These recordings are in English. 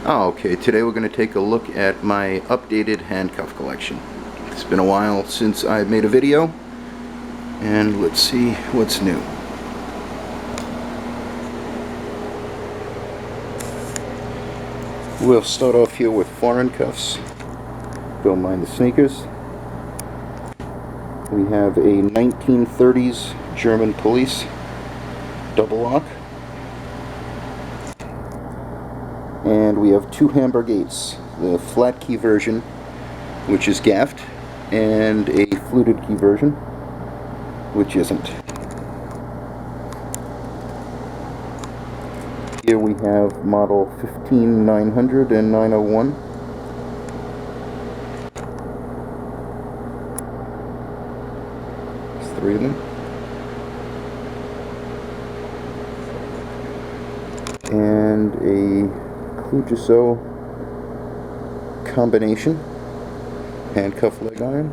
Oh, okay, today we're going to take a look at my updated handcuff collection. It's been a while since I made a video, and let's see what's new. We'll start off here with foreign cuffs. Don't mind the sneakers. We have a 1930s German police double lock. And we have two Hamburg 8s, the flat key version, which is gaffed, and a fluted key version, which isn't. Here we have model 15900 and 901. There's three of them. And a Klugeso combination handcuff leg iron,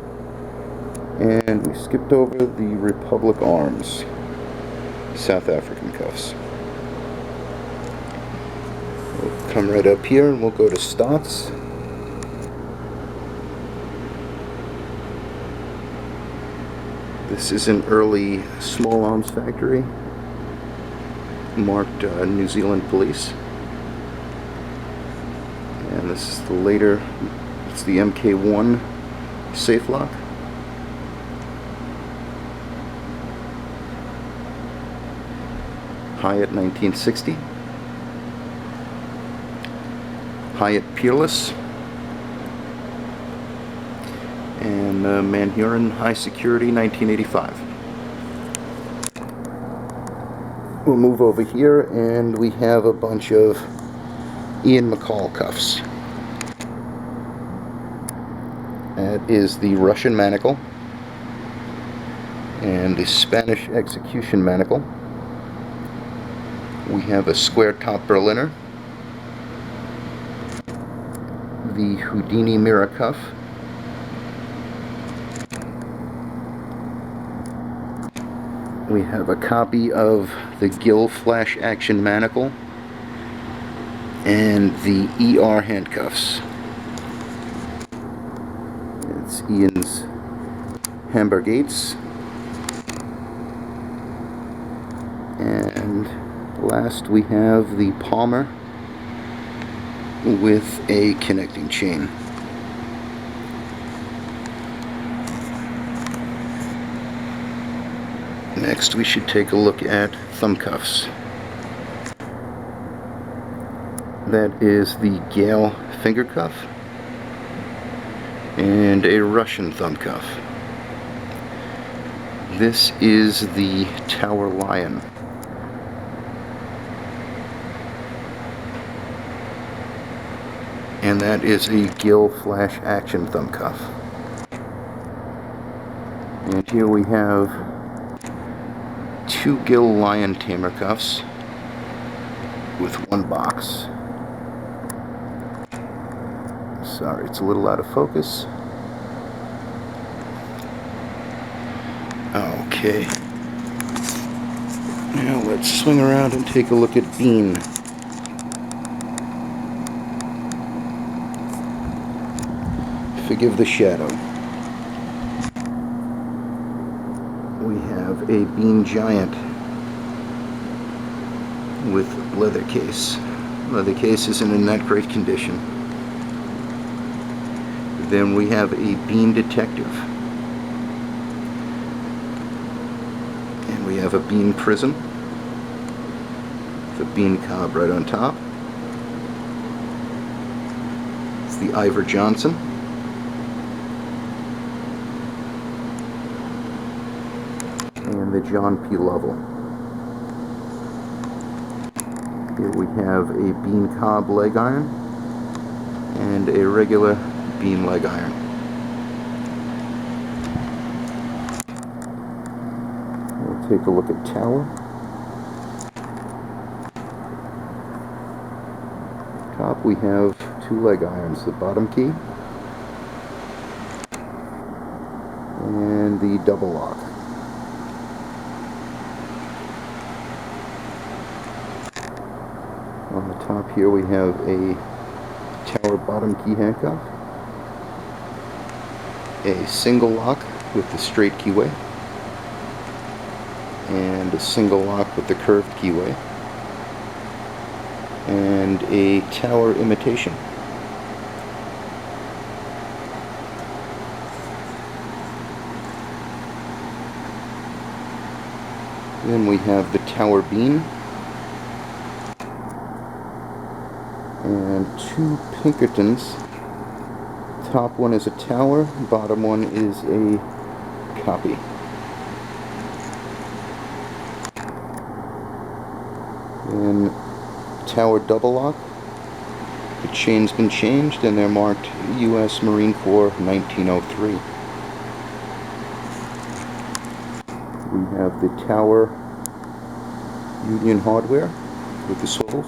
and we skipped over the Republic Arms South African cuffs. We'll come right up here and we'll go to Stotts. This is an early small arms factory marked New Zealand Police. And this is the later, it's the MK1 safe lock. Hyatt 1960. Hyatt Peerless. And Manhuron High Security 1985. We'll move over here and we have a bunch of Ian McCall cuffs. That is the Russian manacle and the Spanish execution manacle. We have a square top Berliner, the Houdini mirror cuff, we have a copy of the Gill flash action manacle, and the ER handcuffs. It's Ian's Hamburg 8s. And last we have the Palmer with a connecting chain. Next we should take a look at thumb cuffs. That is the Gale finger cuff and a Russian thumb cuff. This is the Tower Lion. And that is a Gill flash action thumb cuff. And here we have two Gill Lion tamer cuffs with one box. Sorry, it's a little out of focus. Okay. Now let's swing around and take a look at Bean. Forgive the shadow. We have a Bean Giant with leather case. Leather case isn't in that great condition. Then we have a Bean Detective. And we have a Bean Prism. The Bean Cobb right on top. It's the Ivor Johnson. And the John P. Lovell. Here we have a Bean Cobb leg iron and a regular Bean leg iron. We'll take a look at Tower. Top we have two leg irons, the bottom key and the double lock. On the top here we have a tower bottom key handcuff, a single lock with the straight keyway, and a single lock with the curved keyway, and a tower imitation. Then we have the tower beam and two Pinkertons. Top one is a tower, bottom one is a copy. Then tower double lock. The chain's been changed and they're marked U.S. Marine Corps 1903. We have the tower Union hardware with the swivels.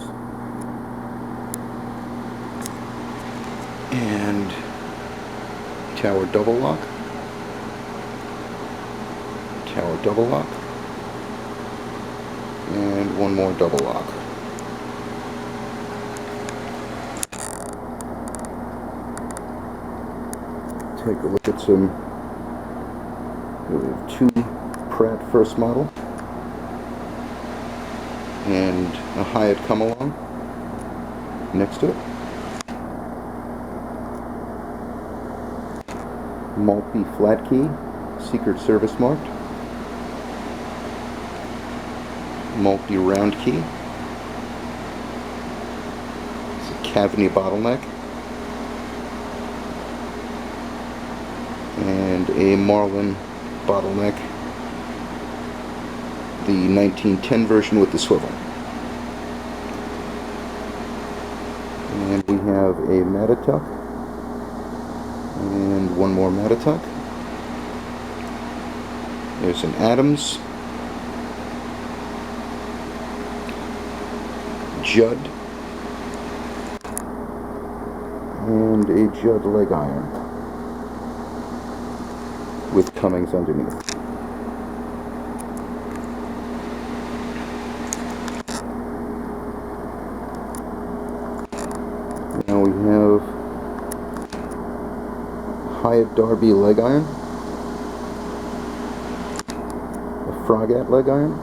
And tower double lock. Tower double lock. And one more double lock. Take a look at some. We have two Pratt first model and a Hyatt come along next to it. Maltby flat key, Secret Service marked. Maltby round key. It's a Cavity bottleneck. And a Marlin bottleneck. The 1910 version with the swivel. And we have a Matatuck. And one more Matatuck. There's an Adams, Judd, and a Judd leg iron with Cummings underneath. Now we have Hyatt Derby leg iron, a Froggatt leg iron,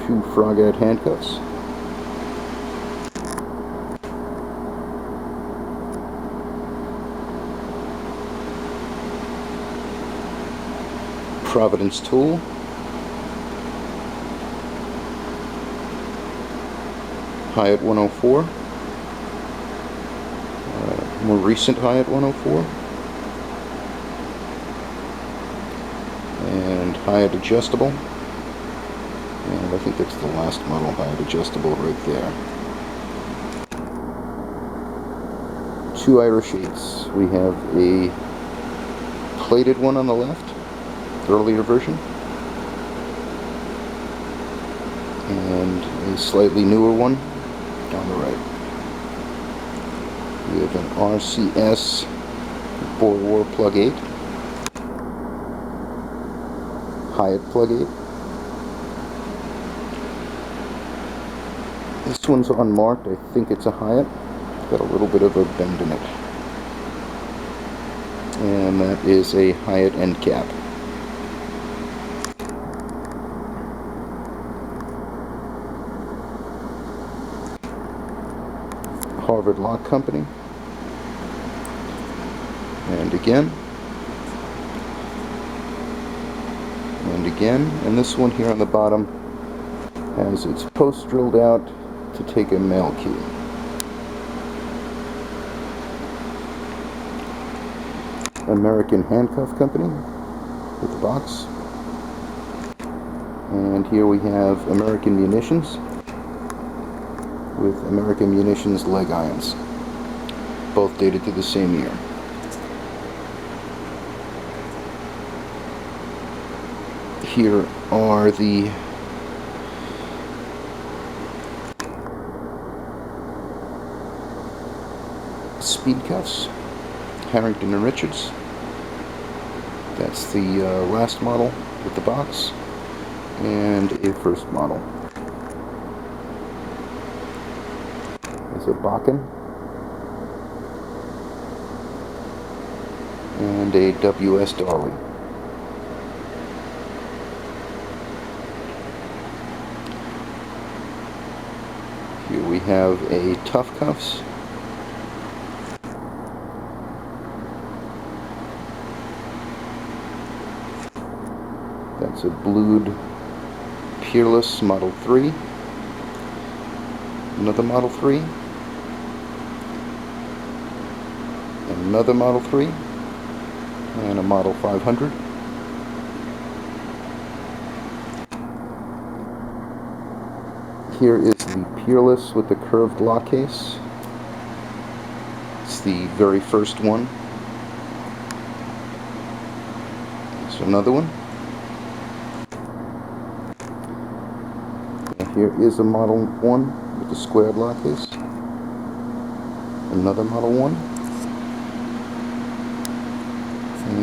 two Froggatt handcuffs, Providence tool, Hyatt 104, more recent Hyatt 104, and Hyatt adjustable, and I think that's the last model Hyatt adjustable right there. Two Irish 8s. We have a plated one on the left, earlier version, and a slightly newer one on the right. We have an RCS Boer War plug 8, Hyatt plug 8. This one's unmarked. I think it's a Hyatt. Got a little bit of a bend in it. And that is a Hyatt end cap. Harvard Lock Company. And again. And again. And this one here on the bottom has its post drilled out to take a mail key. American Handcuff Company with the box. And here we have American Munitions with American Munitions leg irons, both dated to the same year. Here are the speed cuffs, Harrington and Richards. That's the last model with the box, and a first model. is a Bakken and a WS Darley. Here we have a Tough Cuffs. That's a blued Peerless Model 3. Another Model 3. Another Model 3. And a Model 500. Here is the Peerless with the curved lock case. It's the very first one. So another one. And here is a Model 1 with the squared lock case. Another Model 1.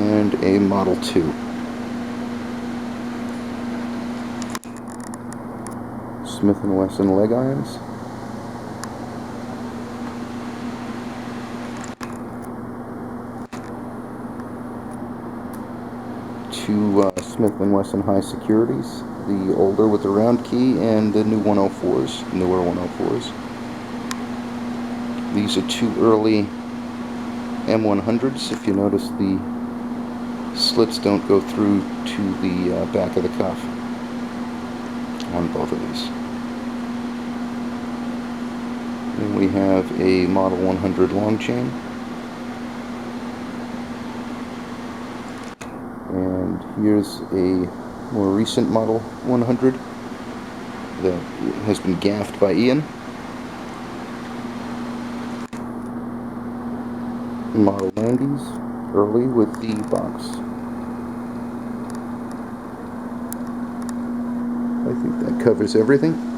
And a Model 2. Smith & Wesson leg irons. Two Smith & Wesson high securities, the older with the round key and the new 104s, newer 104s. These are two early M100s. If you notice, the slits don't go through to the back of the cuff on both of these. And we have a Model 100 long chain. And here's a more recent Model 100 that has been gaffed by Ian. Model 90s, early with the box. I think that covers everything.